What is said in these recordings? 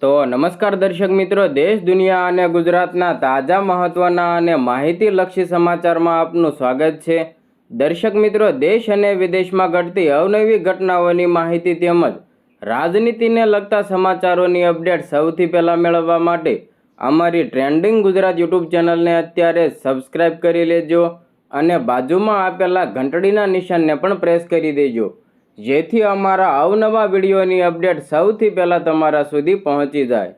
તો નમસ્કાર દર્શક મિત્રો, દેશ દુનિયા અને ગુજરાતના તાજા મહત્વના અને માહિતીલક્ષી સમાચારમાં આપનું સ્વાગત છે। દર્શક મિત્રો, દેશ અને વિદેશમાં ઘટતી અવનવી ઘટનાઓની માહિતી તેમજ રાજનીતિને લગતા સમાચારોની અપડેટ સૌથી પહેલા મેળવવા માટે અમારી ટ્રેન્ડિંગ ગુજરાત યુટ્યુબ ચેનલને અત્યારે સબસ્ક્રાઇબ કરી લેજો અને બાજુમાં આપેલા ઘંટડીના નિશાનને પણ પ્રેસ કરી દેજો, જેથી અમારા અવનવા વિડીયોની અપડેટ સૌથી પહેલાં તમારા સુધી પહોંચી જાય।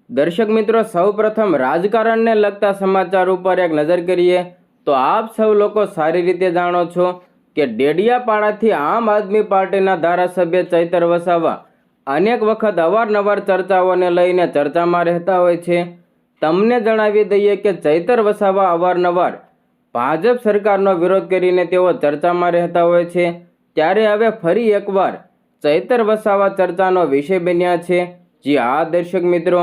દર્શક મિત્રો, સૌપ્રથમ રાજકારણને લગતા સમાચાર ઉપર એક નજર કરીએ તો આપ સૌ લોકો સારી રીતે જાણો છો કે ડેડિયાપાડાથી આમ આદમી પાર્ટીના ધારાસભ્ય ચૈતર વસાવા અનેક વખત અવારનવાર ચર્ચાઓને લઈને ચર્ચામાં રહેતા હોય છે। તમને જણાવી દઈએ કે ચૈતર વસાવા અવારનવાર ભાજપ સરકારનો વિરોધ કરીને તેઓ ચર્ચામાં રહેતા હોય છે, ત્યારે હવે ફરી એકવાર ચૈતર વસાવા ચર્ચાનો વિષય બન્યા છે। જી હા દર્શક મિત્રો,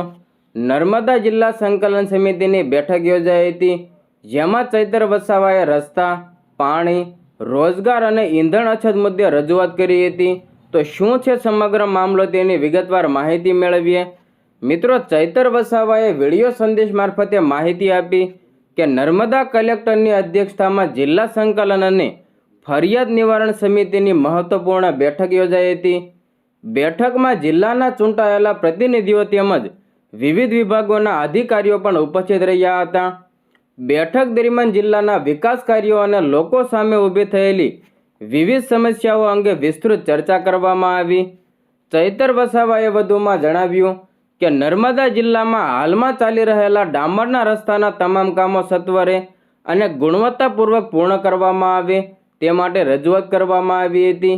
નર્મદા જિલ્લા સંકલન સમિતિની બેઠક યોજાઈ હતી, જેમાં ચૈતર વસાવાએ રસ્તા, પાણી, રોજગાર અને ઈંધણ અછત મુદ્દે રજૂઆત કરી હતી। તો શું છે સમગ્ર મામલો તેની વિગતવાર માહિતી મેળવીએ। મિત્રો, ચૈતર વસાવાએ વિડીયો સંદેશ મારફતે માહિતી આપી કે નર્મદા કલેક્ટરની અધ્યક્ષતામાં જિલ્લા સંકલન અને ફરિયાદ નિવારણ સમિતિની મહત્વપૂર્ણ બેઠક યોજાઈ હતી। બેઠકમાં જિલ્લાના ચૂંટાયેલા પ્રતિનિધિઓ તેમજ વિવિધ વિભાગોના અધિકારીઓ પણ ઉપસ્થિત રહ્યા હતા। બેઠક દરમિયાન જિલ્લાના વિકાસ કાર્યો અને લોકો સામે ઊભી થયેલી વિવિધ સમસ્યાઓ અંગે વિસ્તૃત ચર્ચા કરવામાં આવી। ચૈતર વસાવાએ વધુમાં જણાવ્યું કે નર્મદા જિલ્લામાં હાલમાં ચાલી રહેલા ડામરના રસ્તાના તમામ કામો સત્વરે અને ગુણવત્તાપૂર્વક પૂર્ણ કરવામાં આવે તે માટે રજૂઆત કરવામાં આવી હતી।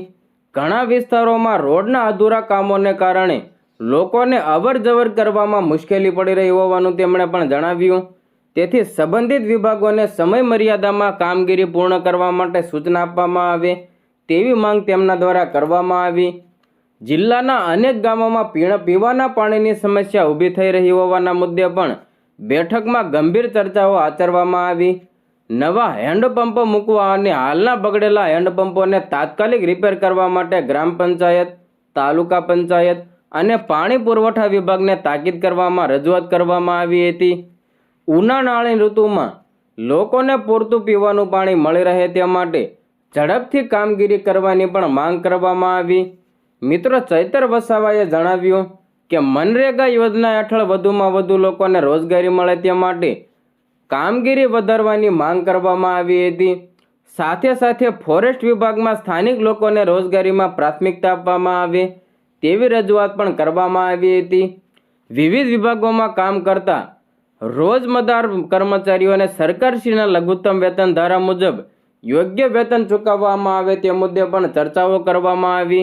ઘણા વિસ્તારોમાં રોડના અધૂરા કામોને કારણે લોકોને અવર જવર કરવામાં મુશ્કેલી પડી રહી હોવાનું તેમણે પણ જણાવ્યું। તેથી સંબંધિત વિભાગોને સમય મર્યાદામાં કામગીરી પૂર્ણ કરવા માટે સૂચના આપવામાં આવે તેવી માંગ તેમના દ્વારા કરવામાં આવી। જિલ્લાના અનેક ગામોમાં પીવાના પાણીની સમસ્યા ઊભી થઈ રહી હોવાના મુદ્દે પણ બેઠકમાં ગંભીર ચર્ચાઓ આચરવામાં આવી। નવા હેન્ડપંપો મૂકવા અને હાલના બગડેલા હેન્ડપંપોને તાત્કાલિક રિપેર કરવા માટે ગ્રામ પંચાયત, તાલુકા પંચાયત અને પાણી પુરવઠા વિભાગને તાકીદ કરવામાં રજૂઆત કરવામાં આવી હતી। ઉનાળાની ઋતુમાં લોકોને પૂરતું પીવાનું પાણી મળી રહે તે માટે ઝડપથી કામગીરી કરવાની પણ માંગ કરવામાં આવી। મિત્રો, ચૈતર વસાવાએ જણાવ્યું કે મનરેગા યોજના હેઠળ વધુમાં વધુ લોકોને રોજગારી મળે તે માટે કામગીરી વધારવાની માંગ કરવામાં આવી હતી। સાથે સાથે ફોરેસ્ટ વિભાગમાં સ્થાનિક લોકોને રોજગારીમાં પ્રાથમિકતા આપવામાં આવે તેવી રજૂઆત પણ કરવામાં આવી હતી। વિવિધ વિભાગોમાં કામ કરતા રોજમદાર કર્મચારીઓને સરકારશ્રીના લઘુત્તમ વેતન ધારા મુજબ યોગ્ય વેતન ચૂકવવામાં આવે તે મુદ્દે પણ ચર્ચાઓ કરવામાં આવી।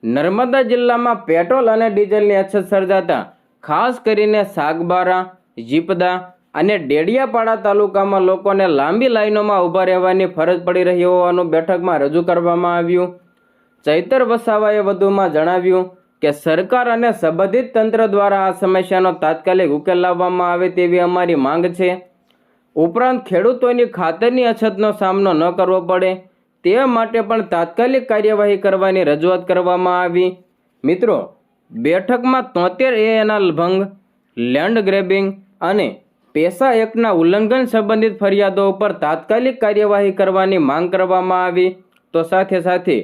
નર્મદા જિલ્લામાં પેટ્રોલ અને ડીઝલની અછત સર્જાતા ખાસ કરીને સાગબારા, જીપદા અને ડેડિયાપાડા તાલુકામાં લોકોને લાંબી લાઈનોમાં ઊભા રહેવાની ફરજ પડી રહી હોવાનું બેઠકમાં રજૂ કરવામાં આવ્યું। ચૈતર વસાવાએ વધુમાં જણાવ્યું કે સરકાર અને સંબંધિત તંત્ર દ્વારા આ સમસ્યાનો તાત્કાલિક ઉકેલ લાવવામાં આવે તેવી અમારી માંગ છે। ઉપરાંત ખેડૂતોની ખાતરની અછતનો સામનો ન કરવો પડે તે માટે પણ તાત્કાલિક કાર્યવાહી કરવાની રજૂઆત કરવામાં આવી। મિત્રો, બેઠકમાં 73 ANR ભંગ, લેન્ડ ગ્રેબિંગ અને પેસા એક્ટના ઉલ્લંઘન સંબંધિત ફરિયાદો ઉપર તાત્કાલિક કાર્યવાહી કરવાની માંગ કરવામાં આવી। તો સાથે સાથે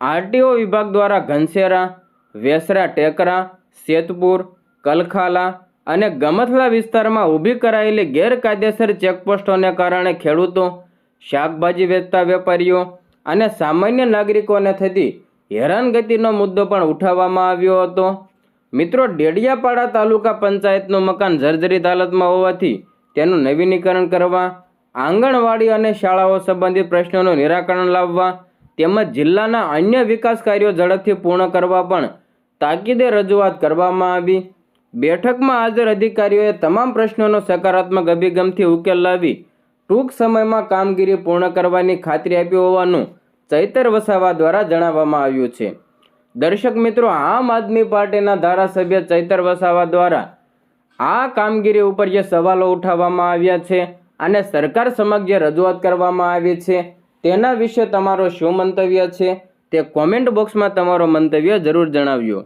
RTO વિભાગ દ્વારા ઘનશેરા, વેસરા ટેકરા, સેતપુર, કલખાલા અને ગમથલા વિસ્તારમાં ઊભી કરાયેલી ગેરકાયદેસર ચેકપોસ્ટોને કારણે ખેડૂતો, શાકભાજી વેચતા વેપારીઓ અને સામાન્ય નાગરિકોને થતી હેરાનગતિનો મુદ્દો પણ ઉઠાવવામાં આવ્યો હતો। મિત્રો, ડેડિયાપાડા તાલુકા પંચાયતનું મકાન જર્જરિત હાલતમાં હોવાથી તેનું નવીનીકરણ કરવા, આંગણવાડી અને શાળાઓ સંબંધિત પ્રશ્નોનું નિરાકરણ લાવવા તેમજ જિલ્લાના અન્ય વિકાસ કાર્યો ઝડપથી પૂર્ણ કરવા પણ તાકીદે રજૂઆત કરવામાં આવી। બેઠકમાં હાજર અધિકારીઓએ તમામ પ્રશ્નોનો સકારાત્મક અભિગમથી ઉકેલ લાવી ટૂંક સમયમાં કામગીરી પૂર્ણ કરવાની ખાતરી આપી હોવાનું ચૈતર વસાવા દ્વારા જણાવવામાં આવ્યું છે। દર્શક મિત્રો, આમ આદમી પાર્ટીના ધારાસભ્ય ચૈતર વસાવા દ્વારા આ કામગીરી ઉપર જે સવાલો ઉઠાવવામાં આવ્યા છે અને સરકાર સમક્ષ જે રજૂઆત કરવામાં આવી છે તેના વિશે તમારો શું મંતવ્ય છે તે કોમેન્ટ બોક્સમાં તમારો મંતવ્ય જરૂર જણાવજો।